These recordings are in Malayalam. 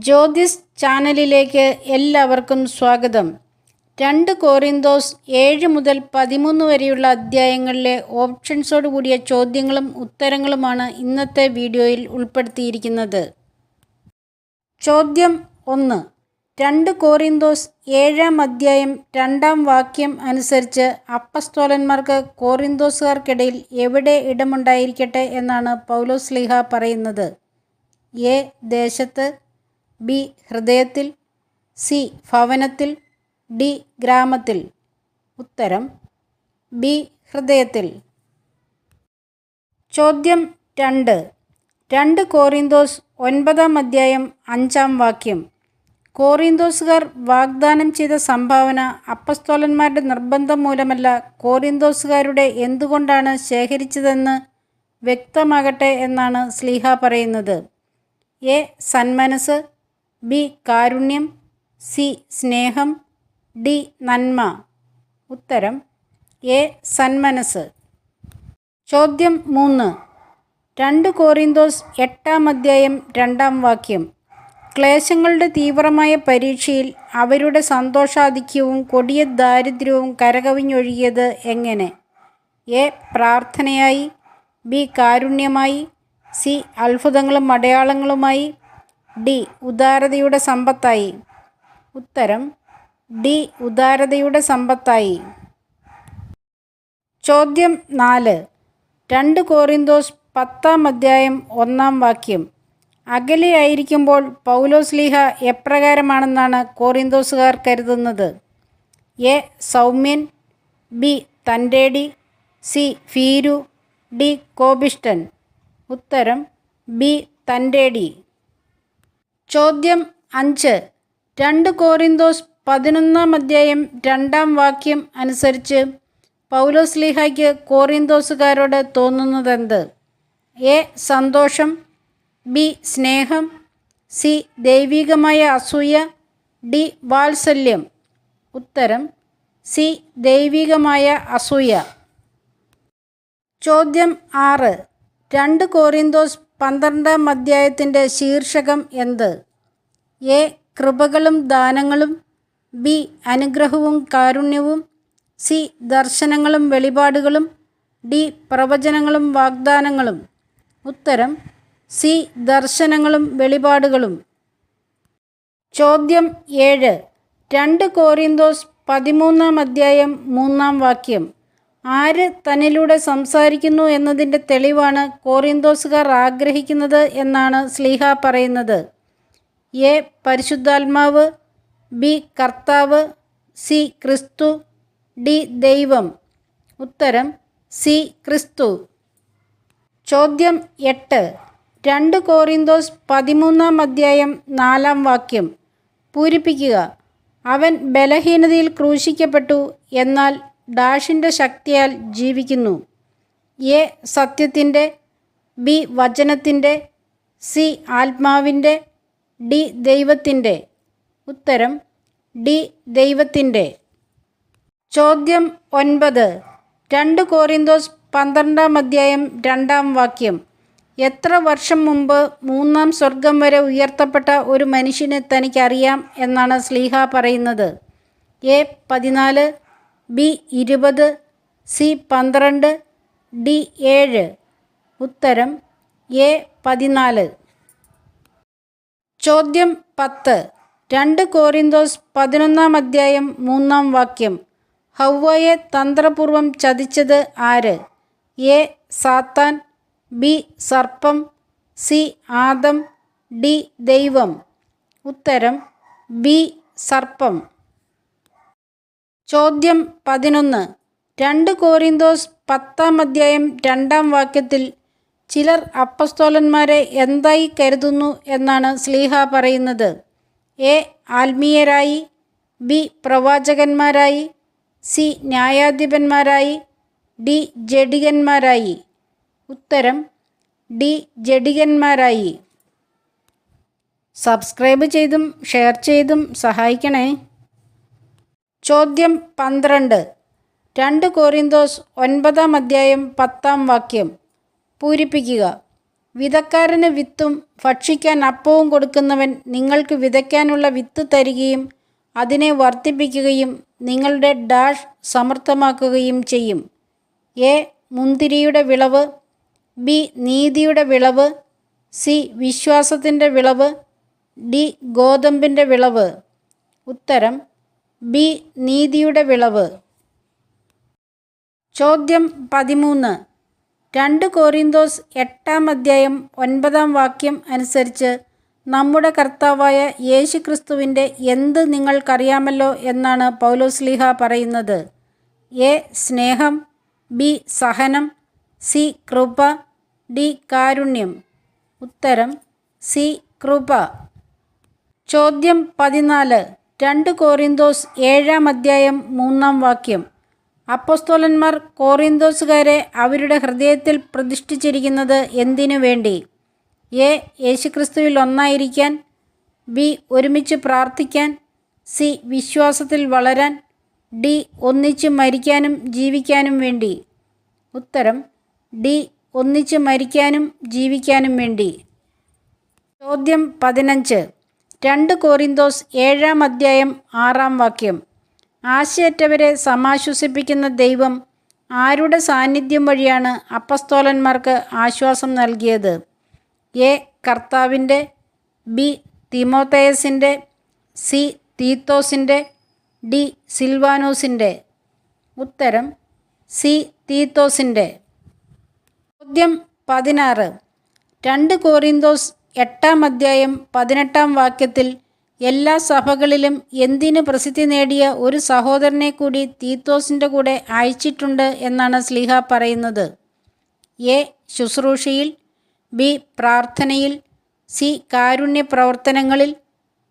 ജ്യോതിസ് ചാനലിലേക്ക് എല്ലാവർക്കും സ്വാഗതം. 2 കൊറിന്തോസ് 7 മുതൽ 13 വരെയുള്ള അധ്യായങ്ങളിലെ ഓപ്ഷൻസോട് കൂടിയ ചോദ്യങ്ങളും ഉത്തരങ്ങളുമാണ് ഇന്നത്തെ വീഡിയോയിൽ ഉൾപ്പെടുത്തിയിരിക്കുന്നത്. ചോദ്യം 1. 2 കൊറിന്തോസ് 7 അധ്യായം 2 വാക്യം അനുസരിച്ച് അപ്പസ്തോലന്മാർക്ക് കൊറിന്തോസുകാർക്കിടയിൽ എവിടെ ഇടമുണ്ടായിരിക്കട്ടെ എന്നാണ് പൗലോസ് ശ്ലീഹ പറയുന്നത്? എ. ദേശത്ത്, ബി. ഹൃദയത്തിൽ, സി. ഭവനത്തിൽ, ഡി. ഗ്രാമത്തിൽ. ഉത്തരം ബി. ഹൃദയത്തിൽ. ചോദ്യം 2. 2 കൊറിന്തോസ് 9 അധ്യായം 5 വാക്യം. കൊറിന്തോസുകാർ വാഗ്ദാനം ചെയ്ത സംഭാവന അപ്പസ്തോലന്മാരുടെ നിർബന്ധം മൂലമല്ല, കൊറിന്തോസുകാരുടെ എന്തുകൊണ്ടാണ് ശേഖരിച്ചതെന്ന് വ്യക്തമാകട്ടെ എന്നാണ് ശ്ലീഹ പറയുന്നത്. എ. സന്മനസ്, ബി. കാരുണ്യം, സി. സ്നേഹം, ഡി. നന്മ. ഉത്തരം എ. സന്മനസ്. ചോദ്യം 3. 2 കൊറിന്തോസ് 8 അധ്യായം 2 വാക്യം. ക്ലേശങ്ങളുടെ തീവ്രമായ പരീക്ഷയിൽ അവരുടെ സന്തോഷാധിക്യവും കൊടിയ ദാരിദ്ര്യവും കരകവിഞ്ഞൊഴുകിയത് എങ്ങനെ? എ. പ്രാർത്ഥനയായി, ബി. കാരുണ്യമായി, സി. അത്ഭുതങ്ങളും അടയാളങ്ങളുമായി, ഡി. ഉദാരതയുടെ സമ്പത്തായി. ഉത്തരം ഡി. ഉദാരതയുടെ സമ്പത്തായി. ചോദ്യം 4. 2 കൊറിന്തോസ് 10 അധ്യായം 1 വാക്യം. അകലെയായിരിക്കുമ്പോൾ പൗലോസ് ശ്ലീഹ എപ്രകാരമാണെന്നാണ് കൊറിന്തോസുകാർ കരുതുന്നത്? A. Soumyan, B. തൻ്റേടി, C. ഭീരു, D. കോപിഷ്ഠൻ. ഉത്തരം ബി. തൻ്റേടി. ചോദ്യം 5. 2 കൊറിന്തോസ് 11 അധ്യായം 2 വാക്യം അനുസരിച്ച് പൗലോസ് ശ്ലീഹായ്ക്ക് കൊറിന്തോസുകാരോട് തോന്നുന്നതെന്ത്? എ. സന്തോഷം, ബി. സ്നേഹം, സി. ദൈവികമായ അസൂയ, ഡി. വാത്സല്യം. ഉത്തരം സി. ദൈവികമായ അസൂയ. ചോദ്യം 6. 2 കൊറിന്തോസ് 12 അധ്യായത്തിൻ്റെ ശീർഷകം എന്ത്? എ. കൃപകളും ദാനങ്ങളും, ബി. അനുഗ്രഹവും കാരുണ്യവും, സി. ദർശനങ്ങളും വെളിപാടുകളും, ഡി. പ്രവചനങ്ങളും വാഗ്ദാനങ്ങളും. ഉത്തരം സി. ദർശനങ്ങളും വെളിപാടുകളും. ചോദ്യം 7. 2 കൊറിന്തോസ് 13 അധ്യായം 3 വാക്യം. ആര് തന്നിലൂടെ സംസാരിക്കുന്നു എന്നതിൻ്റെ തെളിവാണ് കൊറിന്തോസുകാർ ആഗ്രഹിക്കുന്നത് എന്നാണ് ശ്ലീഹ പറയുന്നത്? എ. പരിശുദ്ധാത്മാവ്, ബി. കർത്താവ്, സി. ക്രിസ്തു, ഡി. ദൈവം. ഉത്തരം സി. ക്രിസ്തു. ചോദ്യം 8. 2 കൊറിന്തോസ് 13 അധ്യായം 4 വാക്യം. പൂരിപ്പിക്കുക. അവൻ ബലഹീനതയിൽ ക്രൂശിക്കപ്പെട്ടു, എന്നാൽ ഡാഷിൻ്റെ ശക്തിയാൽ ജീവിക്കുന്നു. എ. സത്യത്തിൻ്റെ, ബി. വചനത്തിൻ്റെ, സി. ആത്മാവിൻ്റെ, ഡി. ദൈവത്തിൻ്റെ. ഉത്തരം ഡി. ദൈവത്തിൻ്റെ. ചോദ്യം 9. 2 കൊറിന്തോസ് 12 അധ്യായം 2 വാക്യം. എത്ര വർഷം മുമ്പ് 3 സ്വർഗം വരെ ഉയർത്തപ്പെട്ട ഒരു മനുഷ്യനെ തനിക്കറിയാം എന്നാണ് ശ്ലീഹ പറയുന്നത്? എ. 14, ബി. 20, സി. 12, ഡി. 7. ഉത്തരം എ. 14. ചോദ്യം 10. 2 കൊറിന്തോസ് 11 അധ്യായം 3 വാക്യം. ഹവ്വയെ തന്ത്രപൂർവം ചതിച്ചത് ആര്? എ. സാത്താൻ, ബി. സർപ്പം, സി. ആദം, ഡി. ദൈവം. ഉത്തരം ബി. സർപ്പം. ചോദ്യം 11. 2 കൊറിന്തോസ് 10 അധ്യായം 2 വാക്യത്തിൽ ചിലർ അപ്പസ്തോലന്മാരെ എന്തായി കരുതുന്നു എന്നാണ് ശ്ലീഹ പറയുന്നത്? എ. ആത്മീയരായി, ബി. പ്രവാചകന്മാരായി, സി. ന്യായാധിപന്മാരായി, ഡി. ജഡികന്മാരായി. ഉത്തരം ഡി. ജഡികന്മാരായി. സബ്സ്ക്രൈബ് ചെയ്തും ഷെയർ ചെയ്തും സഹായിക്കണേ. ചോദ്യം 12. 2 കൊറിന്തോസ് 9 അധ്യായം 10 വാക്യം. പൂരിപ്പിക്കുക. വിതക്കാരന് വിത്തും ഭക്ഷിക്കാൻ അപ്പവും കൊടുക്കുന്നവൻ നിങ്ങൾക്ക് വിതയ്ക്കാനുള്ള വിത്ത് തരികയും അതിനെ വർദ്ധിപ്പിക്കുകയും നിങ്ങളുടെ ഡാഷ് സമൃദ്ധമാക്കുകയും ചെയ്യും. എ. മുന്തിരിയുടെ വിളവ്. ബി. നീതിയുടെ വിളവ്. സി. വിശ്വാസത്തിൻ്റെ വിളവ്. ഡി. ഗോതമ്പിൻ്റെ വിളവ്. ഉത്തരം ബി. നീതിയുടെ വിളവ്. ചോദ്യം 13. 2 കൊരിന്തോസ് 8-9 അനുസരിച്ച് നമ്മുടെ കർത്താവായ യേശുക്രിസ്തുവിൻ്റെ എന്ത് നിങ്ങൾക്കറിയാമല്ലോ എന്നാണ് പൗലോസ്ലീഹ പറയുന്നത്? എ. സ്നേഹം. ബി. സഹനം. സി. കൃപ. ഡി. കാരുണ്യം. ഉത്തരം സി. കൃപ. ചോദ്യം 14. 2 കൊരിന്തോസ് 7-3 അപ്പോസ്തലന്മാർ കൊറിന്തോസുകാരെ അവരുടെ ഹൃദയത്തിൽ പ്രതിഷ്ഠിച്ചിരിക്കുന്നത് എന്തിനു വേണ്ടി? എ. യേശുക്രിസ്തുവിൽ ഒന്നായിരിക്കാൻ. ബി. ഒരുമിച്ച് പ്രാർത്ഥിക്കാൻ. സി. വിശ്വാസത്തിൽ വളരാൻ. ഡി. ഒന്നിച്ച് മരിക്കാനും ജീവിക്കാനും വേണ്ടി. ഉത്തരം ഡി. ഒന്നിച്ച് മരിക്കാനും ജീവിക്കാനും വേണ്ടി. ചോദ്യം 15. 2 കൊരിന്തോസ് 7-6 ആശയറ്റവരെ സമാശ്വസിപ്പിക്കുന്ന ദൈവം ആരുടെ സാന്നിധ്യം വഴിയാണ് അപ്പസ്തോലന്മാർക്ക് ആശ്വാസം നൽകിയത്? എ. കർത്താവിൻ്റെ. ബി. തിമോഥെയസിൻ്റെ. സി. തീത്തോസിൻ്റെ. ഡി. സിൽവാനോസിൻ്റെ. ഉത്തരം സി. തീത്തോസിൻ്റെ. ചോദ്യം 16. 2 കൊരിന്തോസ് 8-18 എല്ലാ സഭകളിലും എന്തിന് പ്രസിദ്ധി നേടിയ ഒരു സഹോദരനെ കൂടി തീത്തോസിൻ്റെ കൂടെ അയച്ചിട്ടുണ്ട് എന്നാണ് ശ്ലീഹ പറയുന്നത്? എ. ശുശ്രൂഷയിൽ. ബി. പ്രാർത്ഥനയിൽ. സി. കാരുണ്യ പ്രവർത്തനങ്ങളിൽ.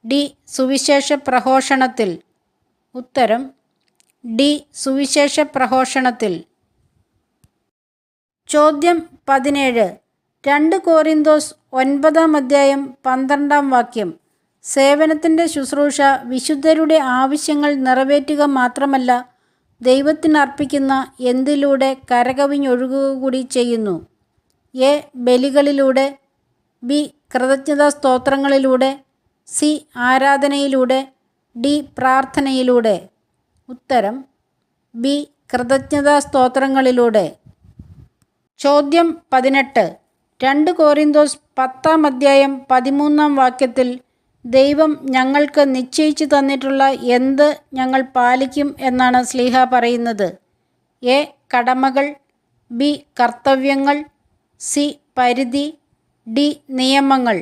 ഡി. സുവിശേഷ പ്രഘോഷണത്തിൽ. ഉത്തരം ഡി. സുവിശേഷ പ്രഘോഷണത്തിൽ. ചോദ്യം 17. 2 കൊരിന്തോസ് 9-12 സേവനത്തിൻ്റെ ശുശ്രൂഷ വിശുദ്ധരുടെ ആവശ്യങ്ങൾ നിറവേറ്റുക മാത്രമല്ല, ദൈവത്തിനർപ്പിക്കുന്ന എന്തിലൂടെ കരകവിഞ്ഞൊഴുകുക കൂടി ചെയ്യുന്നു? എ. ബലികളിലൂടെ. ബി. കൃതജ്ഞതാ സ്തോത്രങ്ങളിലൂടെ. സി. ആരാധനയിലൂടെ. ഡി. പ്രാർത്ഥനയിലൂടെ. ഉത്തരം ബി. കൃതജ്ഞതാ സ്തോത്രങ്ങളിലൂടെ. ചോദ്യം 18. 2 കൊരിന്തോസ് 10-13 ദൈവം ഞങ്ങൾക്ക് നിശ്ചയിച്ചു തന്നിട്ടുള്ള എന്ത് ഞങ്ങൾ പാലിക്കും എന്നാണ് ശ്ലീഹ പറയുന്നത്? എ. കടമകൾ. ബി. കർത്തവ്യങ്ങൾ. സി. പരിധി. ഡി. നിയമങ്ങൾ.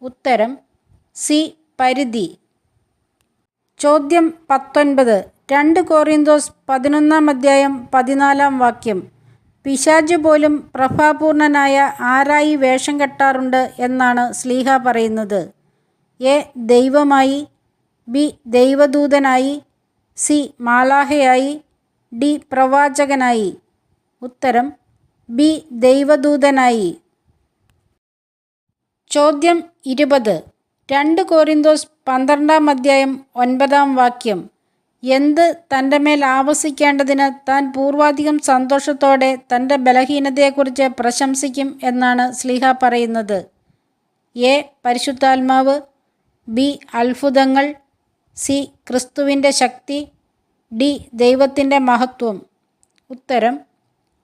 ഉത്തരം സി. പരിധി. ചോദ്യം 19. 2 കൊരിന്തോസ് 11-14 പിശാച് പോലും പ്രഭാപൂർണനായ ആരായി വേഷം കെട്ടാറുണ്ട് എന്നാണ് ശ്ലീഹ പറയുന്നത്? എ. ദൈവമായി. ബി. ദൈവദൂതനായി. സി. മാലാഹയായി. ഡി. പ്രവാചകനായി. ഉത്തരം ബി. ദൈവദൂതനായി. ചോദ്യം 20. 2 കൊരിന്തോസ് 12-9 എന്ത് തൻ്റെ മേൽ ആവസിക്കേണ്ടതിന് താൻ പൂർവാധികം സന്തോഷത്തോടെ തൻ്റെ ബലഹീനതയെക്കുറിച്ച് പ്രശംസിക്കും എന്നാണ് ശ്ലീഹ പറയുന്നത്? എ. പരിശുദ്ധാത്മാവ്. ബി. അത്ഭുതങ്ങൾ. സി. ക്രിസ്തുവിൻ്റെ ശക്തി. ഡി. ദൈവത്തിൻ്റെ മഹത്വം. ഉത്തരം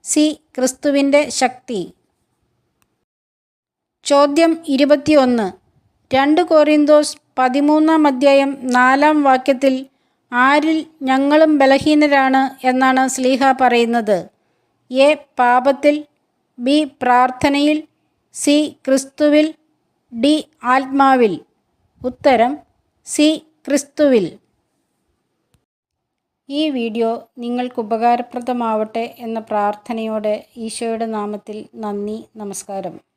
സി. ക്രിസ്തുവിൻ്റെ ശക്തി. ചോദ്യം 21. 2 കൊരിന്തോസ് 13-4 ആരിൽ ഞങ്ങളും ബലഹീനരാണ് എന്നാണ് ശ്ലീഹ പറയുന്നത്? എ. പാപത്തിൽ. ബി. പ്രാർത്ഥനയിൽ. സി. ക്രിസ്തുവിൽ. ഡി. ആത്മാവിൽ. ഉത്തരം സി. ക്രിസ്തുവിൽ. ഈ വീഡിയോ നിങ്ങൾക്ക് ഉപകാരപ്രദമാവട്ടെ എന്ന പ്രാർത്ഥനയോടെ ഈശോയുടെ നാമത്തിൽ നന്ദി. നമസ്കാരം.